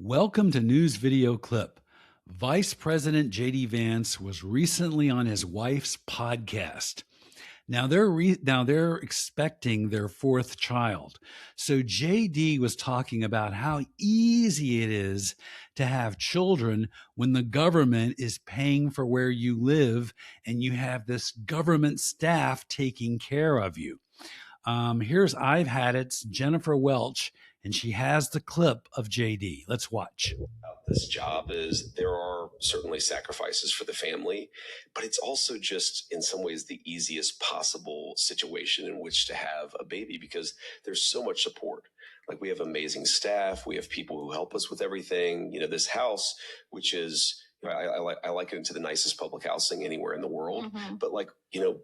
Welcome to News Video Clip. Vice President J.D. Vance was recently on his wife's podcast. Now they're expecting their fourth child. So JD was talking about how easy it is to have children when the government is paying for where you live and you have this government staff taking care of you. Here's I've Had It's Jennifer Welch, and she has the clip of JD. Let's watch. This job is there are certainly sacrifices for the family, but it's also just in some ways the easiest possible situation in which to have a baby because there's so much support. Like we have amazing staff, we have people who help us with everything. You know, this house, which is I liken it to the nicest public housing anywhere in the world, but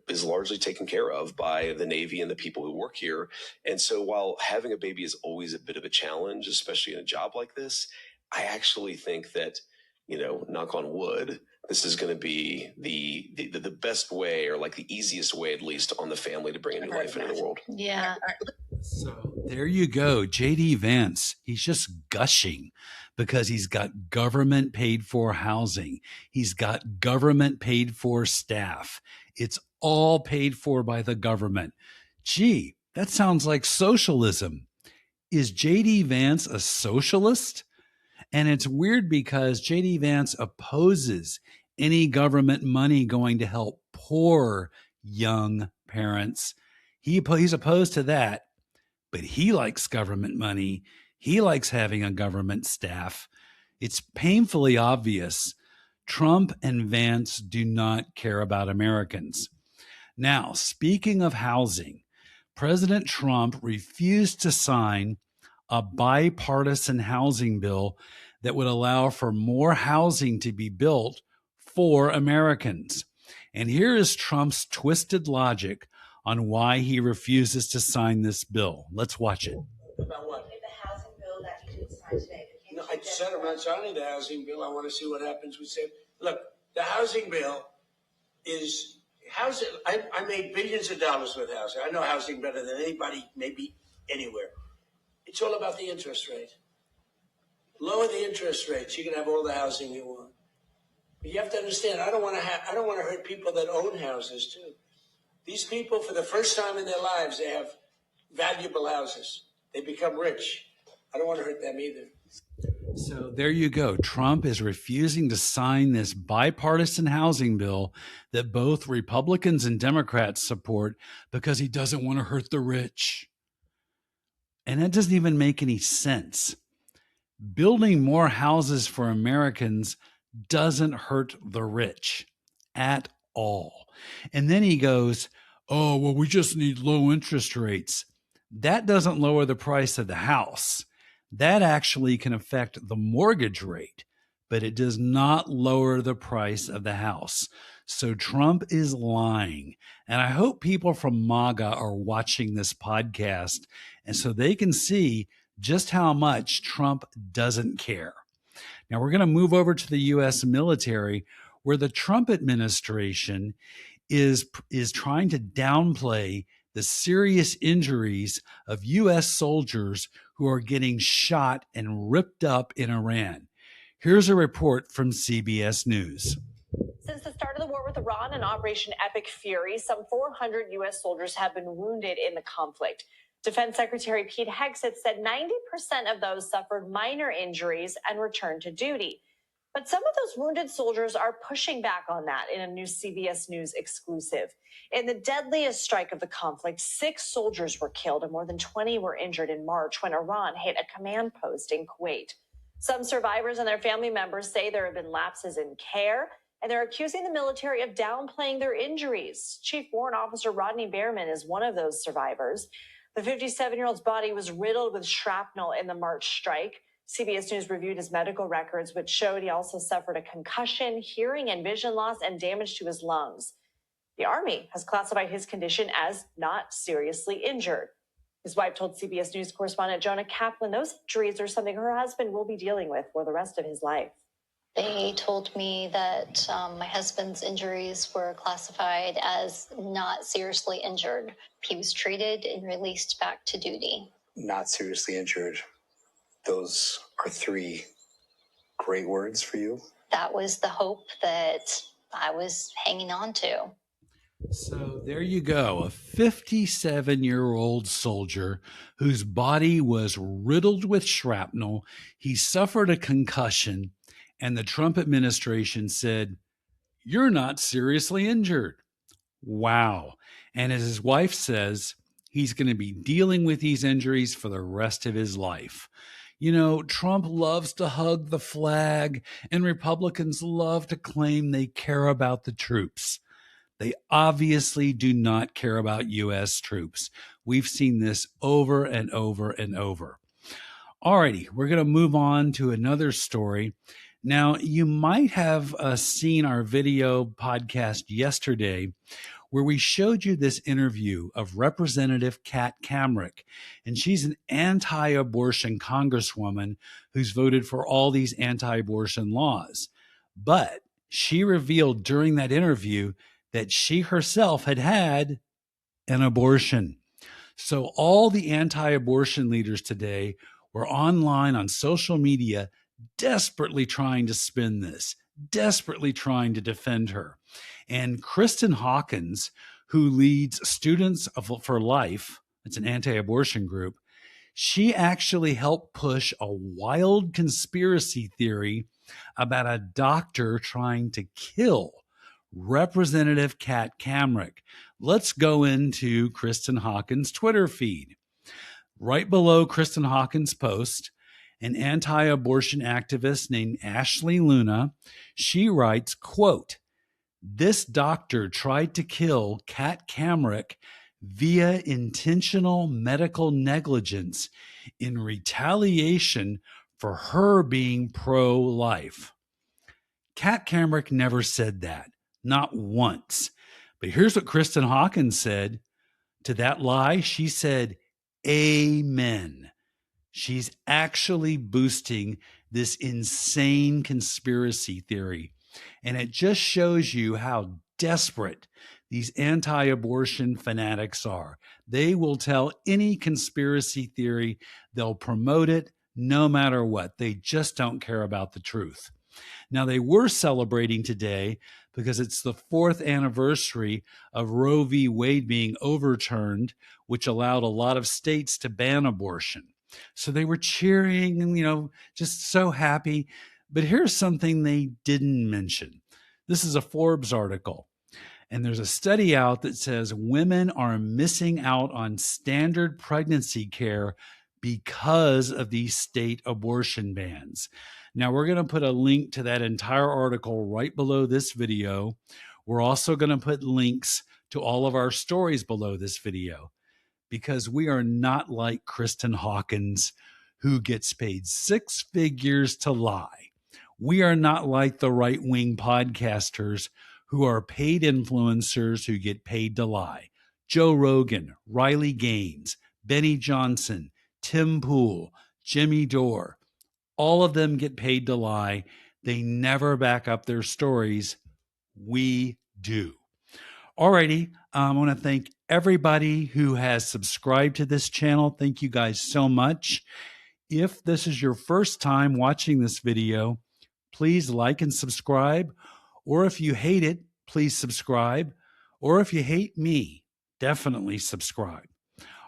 is largely taken care of by the Navy and the people who work here. And so while having a baby is always a bit of a challenge, especially in a job like this, I actually think that, knock on wood, this is going to be the best way, or like the easiest way, at least, on the family to bring a new life into the world. Yeah. So there you go. JD Vance, he's just gushing because he's got government paid for housing. He's got government paid for staff. It's all paid for by the government. Gee, that sounds like socialism. Is JD Vance a socialist? And it's weird because JD Vance opposes any government money going to help poor young parents. He's opposed to that, but he likes government money. He likes having a government staff. It's painfully obvious Trump and Vance do not care about Americans. Now, speaking of housing, President Trump refused to sign a bipartisan housing bill that would allow for more housing to be built for Americans. And here is Trump's twisted logic on why he refuses to sign this bill. Let's watch it. About what? The housing bill that you didn't sign today. No, I said I'm not signing the housing bill. I want to see what happens with it. Look, the housing bill is housing. I made billions of dollars with housing. I know housing better than anybody, maybe anywhere. It's all about the interest rate. Lower the interest rates, you can have all the housing you want. But you have to understand, I don't want to hurt people that own houses too. These people, for the first time in their lives, they have valuable houses. They become rich. I don't want to hurt them either. So there you go. Trump is refusing to sign this bipartisan housing bill that both Republicans and Democrats support because he doesn't want to hurt the rich. And that doesn't even make any sense. Building more houses for Americans doesn't hurt the rich at all. And then he goes, oh, well, we just need low interest rates. That doesn't lower the price of the house. That actually can affect the mortgage rate, but it does not lower the price of the house. So Trump is lying. And I hope people from MAGA are watching this podcast, and so they can see just how much Trump doesn't care. Now we're going to move over to the U.S. military, where the Trump administration is trying to downplay the serious injuries of U.S. soldiers who are getting shot and ripped up in Iran. Here's a report from CBS News. Since the start of the war with Iran and Operation Epic Fury, some 400 U.S. soldiers have been wounded in the conflict. Defense Secretary Pete Hegseth said 90% of those suffered minor injuries and returned to duty. But some of those wounded soldiers are pushing back on that in a new CBS News exclusive. In the deadliest strike of the conflict, 6 soldiers were killed and more than 20 were injured in March when Iran hit a command post in Kuwait. Some survivors and their family members say there have been lapses in care, and they're accusing the military of downplaying their injuries. Chief Warrant Officer Rodney Behrman is one of those survivors. The 57-year-old's body was riddled with shrapnel in the March strike. CBS News reviewed his medical records, which showed he also suffered a concussion, hearing and vision loss, and damage to his lungs. The Army has classified his condition as not seriously injured. His wife told CBS News correspondent Jonah Kaplan those injuries are something her husband will be dealing with for the rest of his life. They told me that my husband's injuries were classified as not seriously injured. He was treated and released back to duty. Not seriously injured. Those are 3 great words for you. That was the hope that I was hanging on to. So there you go, a 57-year-old soldier whose body was riddled with shrapnel. He suffered a concussion, and the Trump administration said, "You're not seriously injured." Wow. And as his wife says, he's going to be dealing with these injuries for the rest of his life. You know, Trump loves to hug the flag, and Republicans love to claim they care about the troops. They obviously do not care about U.S. troops. We've seen this over and over and over. Alrighty, we're going to move on to another story. Now, you might have seen our video podcast yesterday where we showed you this interview of Representative Kat Camerick. And she's an anti-abortion congresswoman who's voted for all these anti-abortion laws. But she revealed during that interview that she herself had had an abortion. So all the anti-abortion leaders today were online on social media desperately trying to spin this, desperately trying to defend her. And Kristen Hawkins, who leads Students for Life, it's an anti-abortion group, she actually helped push a wild conspiracy theory about a doctor trying to kill Representative Kat Camerick. Let's go into Kristen Hawkins' Twitter feed. Right below Kristen Hawkins' post, an anti-abortion activist named Ashley Luna, she writes, quote, "This doctor tried to kill Kat Camerick via intentional medical negligence in retaliation for her being pro-life." Kat Camerick never said that, not once. But here's what Kristen Hawkins said to that lie. She said, "Amen." She's actually boosting this insane conspiracy theory. And it just shows you how desperate these anti-abortion fanatics are. They will tell any conspiracy theory, they'll promote it no matter what. They just don't care about the truth. Now, they were celebrating today because it's the 4th anniversary of Roe v. Wade being overturned, which allowed a lot of states to ban abortion. So they were cheering and, just so happy. But here's something they didn't mention. This is a Forbes article. And there's a study out that says women are missing out on standard pregnancy care because of these state abortion bans. Now, we're going to put a link to that entire article right below this video. We're also going to put links to all of our stories below this video, because we are not like Kristen Hawkins, who gets paid 6 figures to lie. We are not like the right-wing podcasters who are paid influencers who get paid to lie. Joe Rogan, Riley Gaines, Benny Johnson, Tim Pool, Jimmy Dore, all of them get paid to lie. They never back up their stories. We do. Alrighty, I want to thank everybody who has subscribed to this channel. Thank you guys so much. If this is your first time watching this video, please like and subscribe. Or if you hate it, please subscribe. Or if you hate me, definitely subscribe.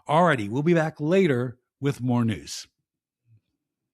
Alrighty, we'll be back later with more news.